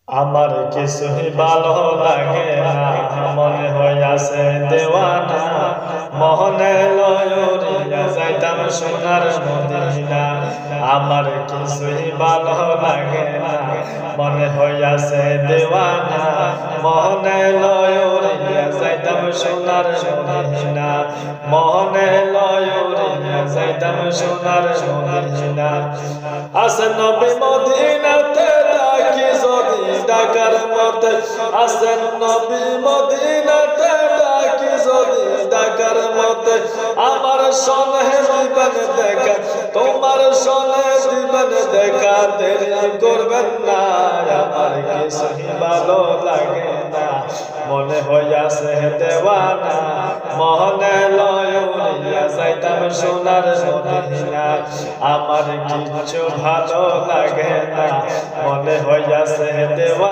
আমার কিছুই ভালো লাগে না, মনে হইয়াছে দেওয়ানা। মোহনে লয়রিয়া যাইতাম সোনার মদিনা। আমার কিছুই ভালো লাগে না, মনে হইয়াছে দেওয়ানা। মোহনে লয়রিয়া যাইতাম সোনার মদিনা। মোহনে লয়রিয়া যাইতাম সোনার মদিনা। আসে নবী মদিনাতে ডাকি যদি ডাকার মতে, আসেন নবী মদিনাতে ডাকি যদি ডাকার মতে। আমার সনে দিবেন দেখা, তোমার সনে দিবেন দেখা, দেরি করবেন না। আমার কিছুই ভালো লাগে না, মনে হইয়াছে দেওয়ানা। মোহনে লয়রিয়া যাইতাম সোনার মদিনা। আমার কিচ্ছু ভালো লাগে না, মনে হইয়াছে দেওয়ানা।